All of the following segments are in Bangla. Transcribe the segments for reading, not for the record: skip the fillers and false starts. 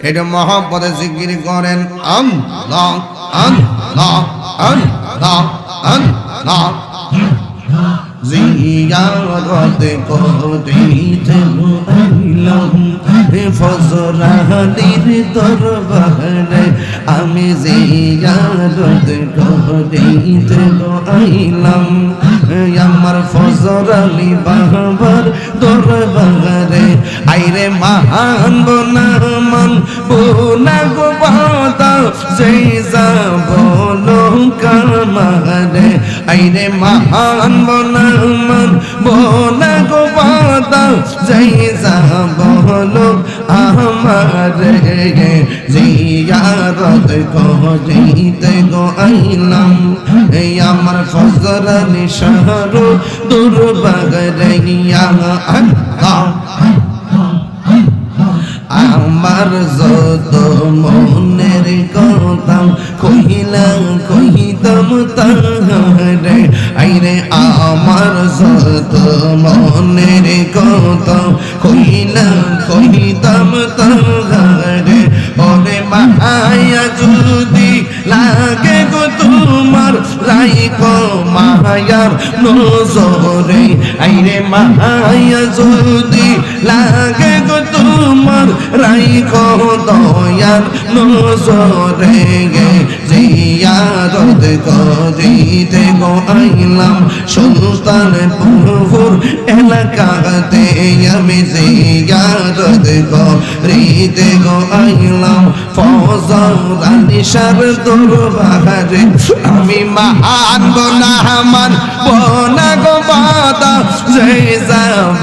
এটা মহব্বতে জিকির করেন আল্লাহ আল্লাহ আল্লাহ আল্লাহ জিয়ারত করিতে আইলাম ফজরানির দরবারে আমি জিয়ারত করিতে আইলাম আমার ফজরানি বাবার দরবারে আইরে মহান বনামান বোনা গো বাদা যেই যাব কামারে আইরে মহান বনামান বোনা গো বাদা যেই যাব আমারে জিয়ারত করিতে গো আইলাম এই আমার ফজরানি শহর দুর্বাগরে আল্লাহ আমার যত মনের কথা কহিতাম তাহারে আইরে আমার যত মনের কথা কহিতাম তাহারে ওরে মায়া যদি লাগে গো তোমার রাইকো মায়ার নজরে আইরে মায়া যদি লাগে গো তোমার রাইকো দয়ার নজরে জিয়ারত করিতে গো আইলাম সুলতানপুর এলাকাতে আমি জিয়ারত করিতে গো আইলাম ফজরানি শাহ দরবারে আমি মহান বনামান বনা গো বাদা যেই যাব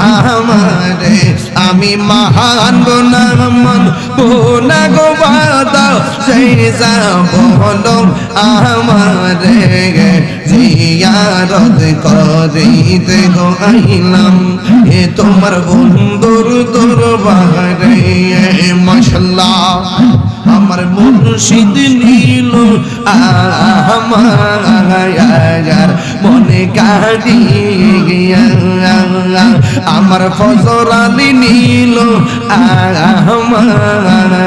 আমারে আমি মহান বনামান বোনা গো বাদা যেই যাব আমারে জিয়ারত করিতে গো আইলাম এ তোমার বন্ধুর দরবারে মাশাআল্লাহ আমার মুর্শিদ নীল আমার মনে কাঁদিয়া আমার ফজরানি নীল আমার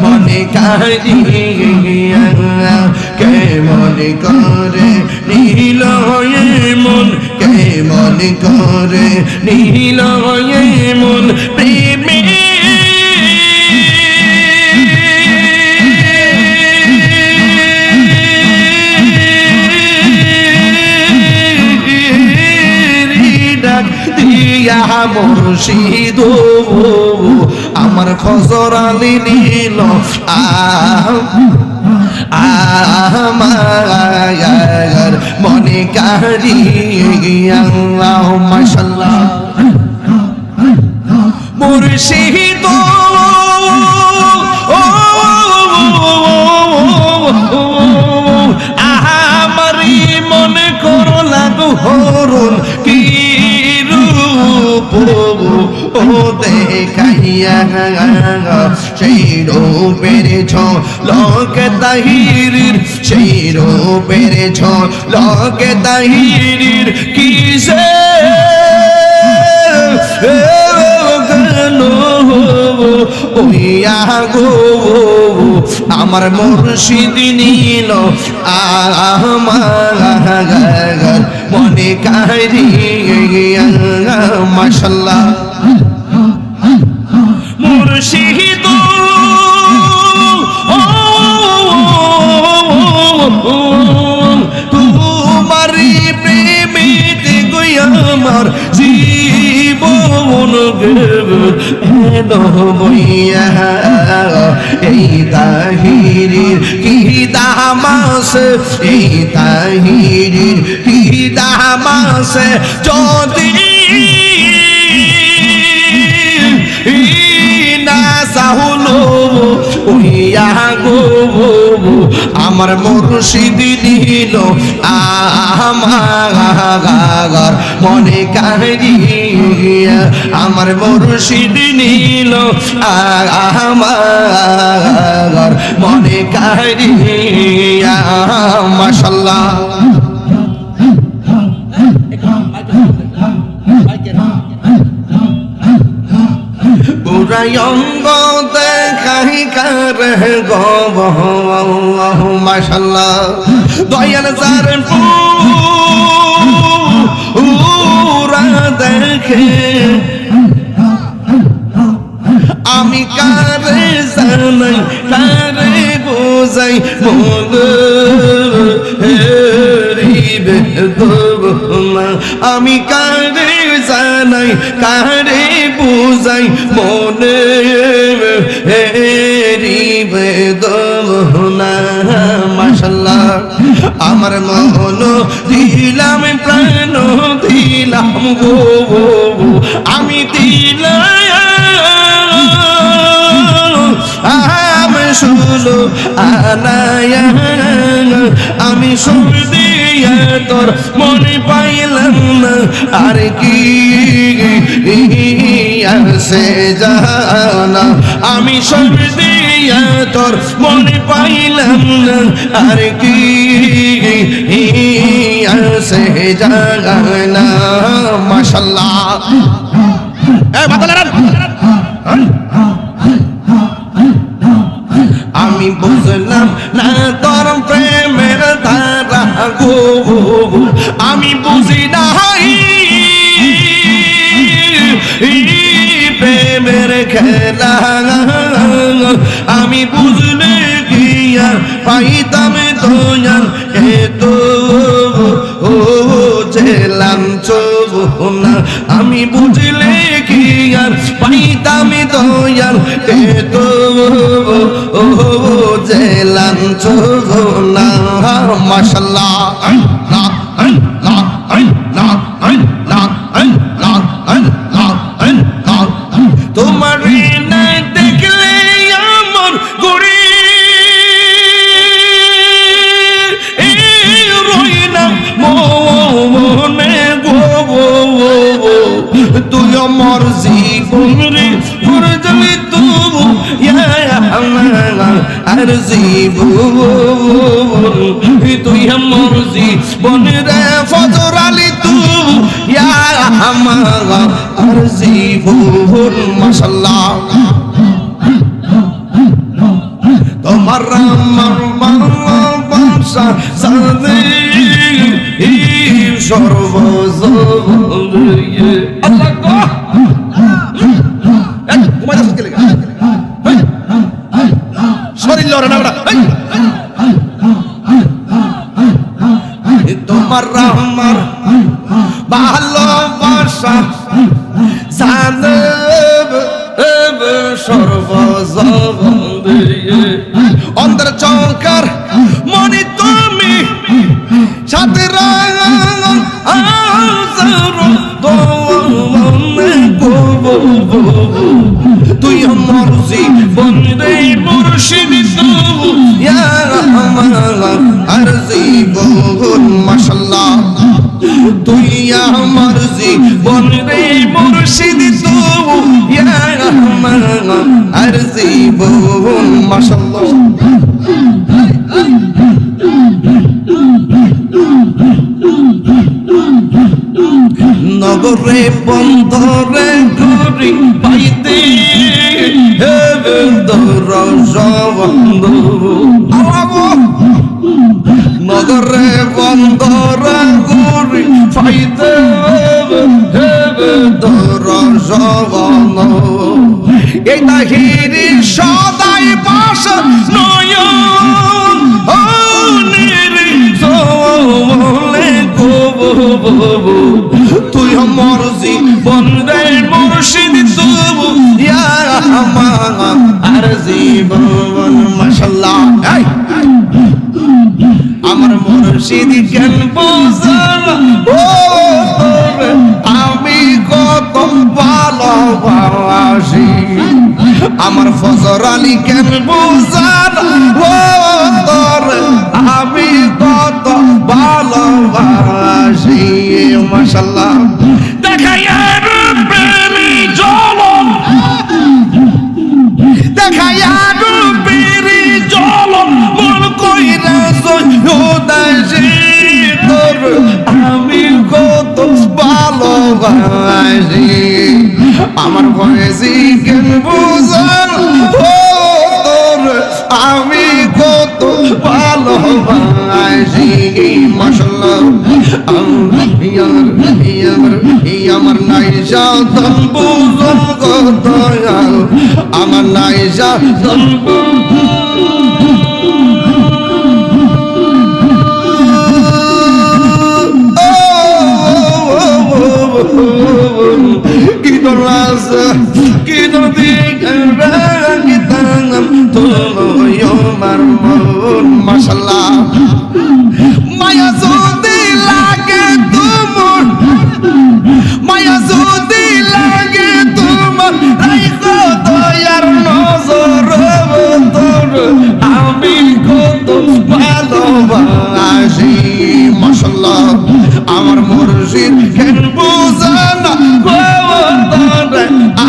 মনে কাঁদিয়া কে মনে করে নীল মন কে মনে করে নীল মন প্রেমে মুর্শিদ আমার ফজরানি নীল আমার মনে কাঁদিয়া মাশাআল্লাহ মুর্শিদ আমারি মনে করো লাগু হরুন কি ও দেখাইয়া সেই রূপের ঝলক তাহিরির সেই রূপের ঝলক তাহিরির কিসে ওইয়া গো আমার মুর্শিদ নীল আমার মনে কাঁদিয়া মাশাআল্লাহ মুর্শিদ তোমারি প্রেমেতে গো আমার জীবন এলো বইয়া এই তাহিরির কি দামাস এই তাহিরির কি দামাস যদি না সাহুলো ওইয়া গো আমার মুর্শিদ নীল আমার মনে কাঁদিয়া আমার মুর্শিদ নীল আমার মনে কাঁদিয়া মাশাআল্লাহ পুরাই অঙ্গ দেখাই কারে গো মাশাআল্লাহ দয়াল যার পুরা দেখে আমি কারে জানাই কারে বোঝাই মরিবে দোনা আমি কারে জানাই কারে বোঝাই মনে রিবে দোনা মাশাআল্লাহ আমার মন দিলাম প্রাণ দিলাম গো আমি দিলাম শুনো আনায়া আমি সুর দিয়া তোর মনে পাইলাম না আর কি আছে জানা আমি সুর দিয়া তোর মনে পাইলাম না আর কি আছে জানা মাশাআল্লাহ এ বাতালারা আমি বুঝলাম না তোর প্রেমের ধারা গো আমি বুঝি নাই প্রেমের খেলা আমি বুঝলে গিয়া পাইতাম দয়াল এত জেলাম চোনা আমি বুঝলে গিয়া পাইতাম দয়াল এত জেলাম চোনা মাশাআল্লাহ তোমার না দেখলে আমার গড়ি রই না মনে গো তুই আমার জীবন রে ফুরজলি তবু আর জীবন তুই আমার জীবন রে ফজর আলী তবু আমার আর জীবন মাশাআল্লাহ তোমার আমার ভালোবাসা সাথে সর্বজয়ে আল্লাহ গো ঘুমাই যাস কে লাগা শরীর লড়ে না বড় তোমার আমার ভালোবাসা সাথে সর্বজয়ে অন্তর চৌকার মনি তুমি সাথে তুই আমার জীবন রে মুর্শিদ আর জীবন মাশাআল্লাহ তুই আমার জীবন রে মুর্শিদ আর জীবন মাশাআল্লাহ নগরে বন্দরে ঘুরি পাইতে নগরে বন্দরে ঘুরি পাইতে এই তাহিরি সদাই পাশ নয় তুই আমার জীবন রে মুর্শিদ তবু আর জীবন মাশাআল্লাহ আমার মুর্শিদ কেন বুঝল আমি কত ভালোবাসি আমার ফজর আলী কেন বুঝল আমি কত ভালোবাসি মাশাআল্লাহ দেখাইয়া রূপেরি জ্বলন দেখাইয়া রূপেরি জ্বলন মন কইরা সৈয়দাসি তোর আমি কত ভালোবাসি আমার ভয়েসি কেন বুঝান ও তোর আমি কত ভালোবাসি মাশাআল্লাহ আমার নাইজা তন বুঝন কত আমার নাইজা তন মাশাআল্লাহ মায়া যদি লাগে তোমার মায়া যদি লাগে তোমার রাইখো দয়ার নজর তোর আমি কত ভালোবাসি মাশাআল্লাহ আমার মুর্শিদ কেন বুঝানা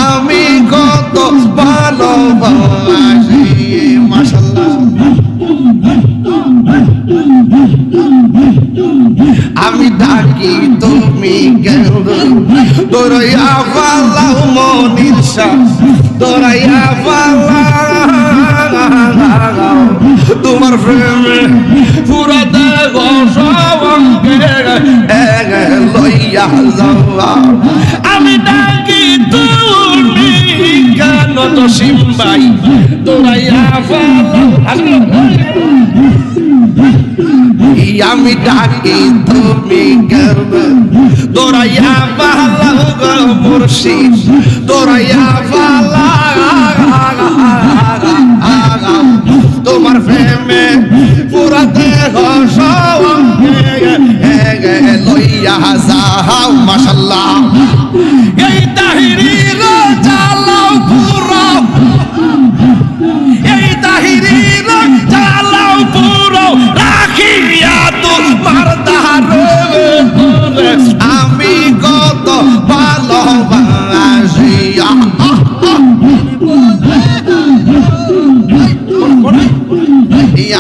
আমি কত ভালোবাসি মাশাআল্লাহ আমি ডাকি তুমি কেন দৌড়াইয়া পালাও মনির শ্বাস দৌড়াইয়া পালাও তোমার প্রেমে পুরা দেহ সবকে লইয়া যাও আমি ডাকি তুমি কেন তো সিম্বাই দৌড়াইয়া পালাও আমি ডাকি তুমি কেন দৌড়াইয়া পালাও গো মুর্শিদ দৌড়াইয়া পালাও তোমার প্রেমে পুরা দেহ সবকে লইয়া যাও মাশাআল্লাহ এই তাহিরির জ্বালাও পুরো এই তাহিরির জ্বালাও পুরো রাখিয়া তোমার দারে আমি কত ভালোবাসি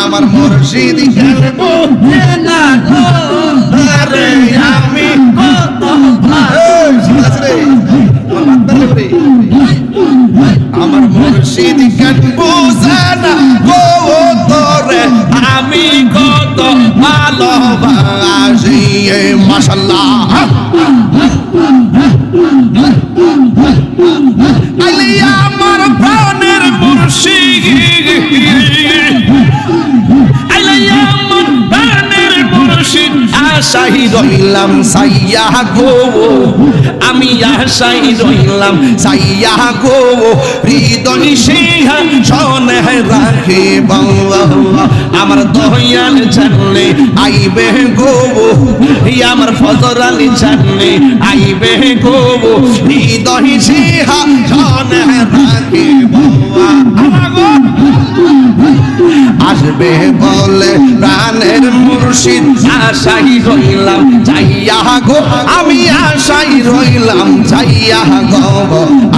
আমার মুর্শিদ খেলবো না রে আমি কত ভালোবাসি আমার মুর্শিদ খেলবো না গো তোরে আমি কত ভালোবাসি মাশাআল্লাহ আলে আমার প্রাণের মুর্শিদ আলে আমার প্রাণের মুর্শিদ আশাই রইলাম সাইয়া গো আমি আশাই রইলাম সাইয়া গো হৃদয় সিংহা শোনে রাখে আমার দয়াল জানলে আইবে গো আমার ফজর আলী জানলে আইবে গো হৃদয় সিংহা শোনে রাখে আসবে বলে প্রাণের মুর্শিদ আশাই রইলাম যাইয়া গো আমি আশাই রইলাম যাইয়া গো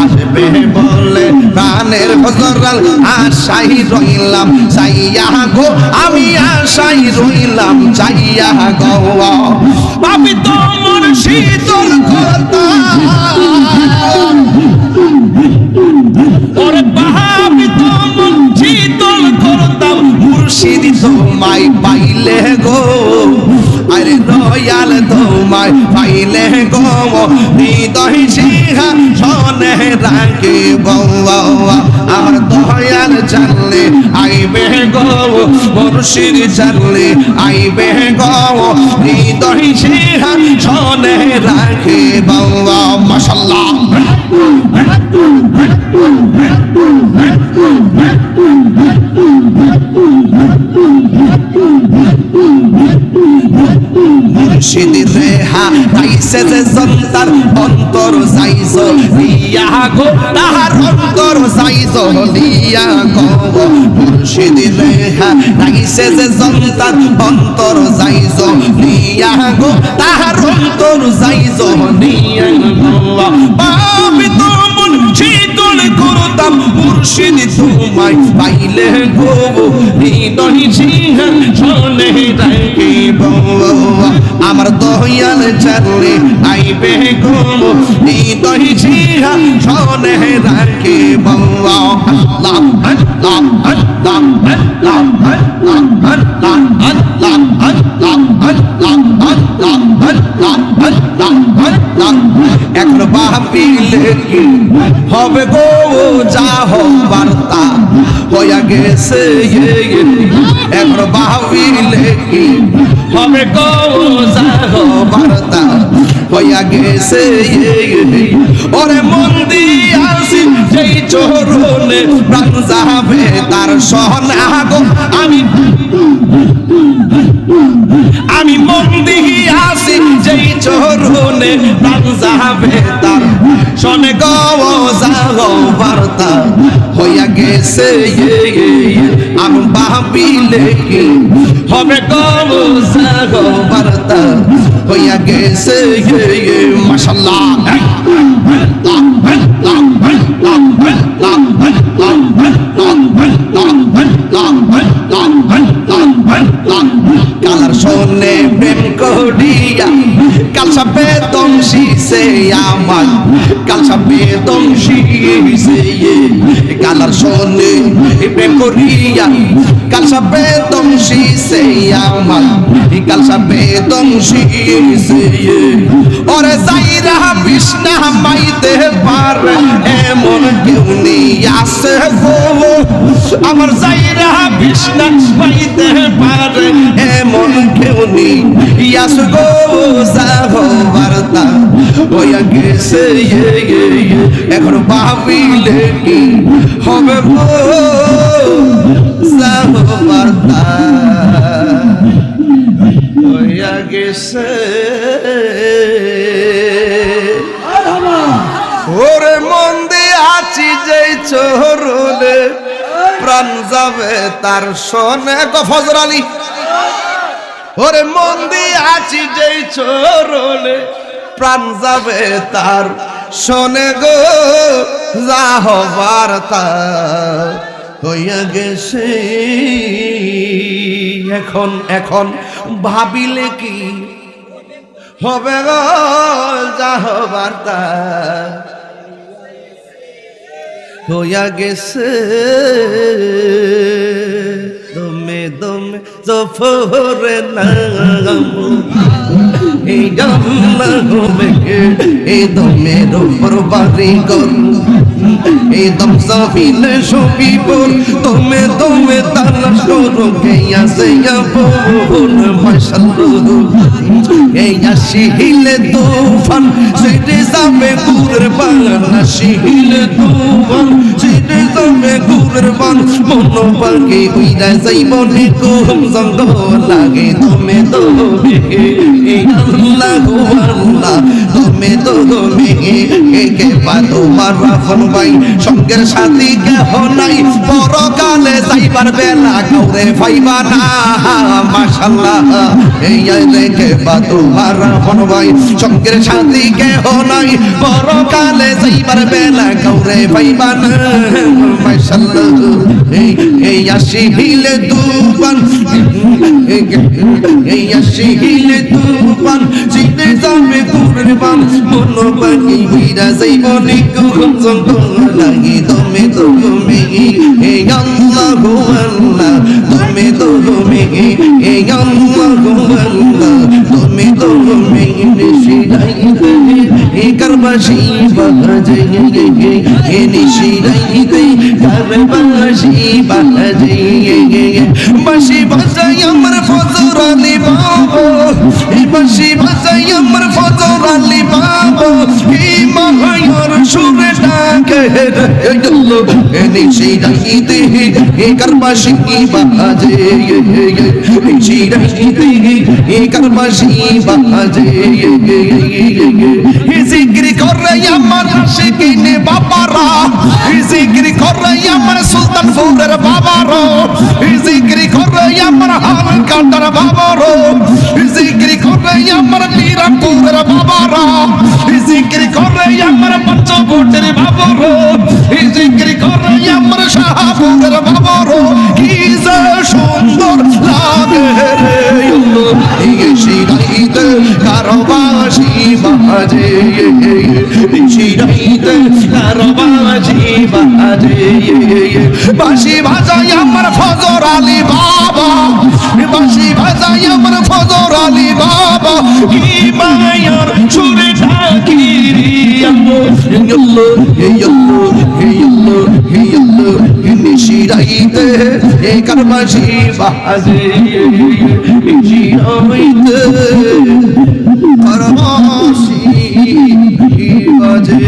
আসবে বলে প্রাণের ফজরাল আশাই রইলাম যাইয়া গো আমি আশাই রইলাম যাইয়া গো পাপি তোমার শীতল কথা ওরে পাপি তোমার শীতল করতাম মুর্শিদ তোমায় পাইলে গো আরে দয়াল তোমায় পাইলে গো হৃদয় সিংহা শোনে রাখে বৌয়া আমার দয়াল জানলে আইবে গো মুর্শিদ জানলে আইবে গো হৃদয় সিংহা শোনে রাখে বৌয়া মাশাআল্লাহ মুর্শিদ রেহা তাইছে যে সন্তান অন্তর যাইছ লিয়া গো তাহার অন্তর যাইছ লিয়া গো মুর্শিদ রেহা তাইছে যে সন্তান অন্তর যাইছ লিয়া গো তাহার অন্তর যাইছ লিয়া গো পাপি তোমন শীতল করতাম মুর্শিদ তোমায় পাইলে গো হৃদয় সিংহাসনে রাখিব আমার দয়াল চরণে আইবে গো হৃদয় সিংহাসনে রাখিব আল্লাহ আল্লাহ আল্লাহ আল্লাহ আল্লাহ আল্লাহ এখন ভাবিলে কি হবে গো যা হবার তা হইয়া গেছে এখন ভাবিলে কি হবে গো যা হবার তা হইয়া গেছে ওরে মন দিয়াছি যেই চরণে প্রাণ যাবে তার সোনা গো আমি মন দিয়াছি যেই চরণে প্রাণ যাবে তার শোনে গো যাও বার্তা হইয়া গেছে আমি ভাবিলে কি হবে গো যাও বার্তা হইয়া গেছে মাশাআল্লাহ কালার শোনে প্রেম করিয়া কালসা বেদম শিসে আমার কালসা বেদম শিসে কালার শোনে প্রেম করিয়া কালসা বেদম শিসে আমার কালসা বেদম শিসে ওরে যাইরা বিষ্ণা মাইতে পারে এমন কেউ নেই আছে গো আমার যাইরা বিষ্ণা মাইতে পারে এমন কেউ নেই ইয়াস গো যাও বার্তা হইয়া গেছে এখন ভাবিলে কি হবে গো যাও বার্তা হইয়া গেছে ওরে মন দিয়াছি যেই চরণে প্রাণ যাবে তার শোনে গো ফজর আলী ওরে মন দিয়াছি যেই চরণে প্রাণ যাবে তার শোনে গো যা হবার তা হইয়া গেছে এখন ভাবিলে কি হবে গো যা হবার তা হইয়া গেছে দমে দমে জফরে নাম এই গামলা হবে এই দমের উপর বাড়ি গর এই দম সাবিলে সবই বল দমে দমে তালাশ করো কে আছে আপন মাশাআল্লাহ এই আসিলে তুফান সেটে যাবে কুরের বান আসিলে তুফান সেটে যাবে কুরের বান মন পাখি উইরা যাইব নিকুম জঙ্গল লাগে দমে দমে এই আল্লাহ গো আল্লাহ দমে দমে কে পা তোমার রাফন ভাই সঙ্গের সাথী কেহ নাই পরকালে যাইবার বেলা কাউরে পাইবা না মাশাআল্লাহ এই কে পা তোমার রাফন ভাই সঙ্গের সাথী কেহ নাই পরকালে যাইবার বেলা কাউরে পাইবা না মাশাআল্লাহ এই আসিলে তুফান এই আসিলে তুফান জিতে যাবে কুরবান মন পাখি উইরা যাইব নিকুম জঙ্গল লাগে দমে দমে এই আল্লাহ গো আল্লাহ দমে দমে এই আল্লাহ গো আল্লাহ দমে দমে নিশিরাইতে এই কারবাশি বাজে এ নিশিরাইতে কারবাশি বাজে বাঁশি বাজাই আমার ফজর আলী বাবা এই বাঁশি বাজাই আমার ফজর আলী বাবা এই মহায়র সুরে ডাকে এ নিশিরাইতে এই কারবাশি বাজে নিশিরাইতে এই কারবাশি বাজে জিকির করে আমার আশিকিনে বাবারা জিকির করে আমার সুলতানপুরের বাবারা জিকির করে আমার হাল কাটার বাবারা জিকির করে করে আমার মিরাপুরের বাবারা, জিকির করে আমার পঞ্চকোটের বাবারা, জিকির করে আমার শাহপুরের বাবারা, কি যে সুন্দর লাগে রে এই শিরাইতে কারবাসি বাজে, শিরাইতে কারবাসি বাজে, বাঁশি বাজাই আমার ফজর আলী বাবা, বাঁশি বাজাই আমার ফজর আলী বাবা, কি মায়ার সুরে ডাকি আল্লাহ আল্লাহ আল্লাহ আল্লাহ, শিরাইতে কারবাসি বাজে, শিরাইতে কারবাসি বাজে।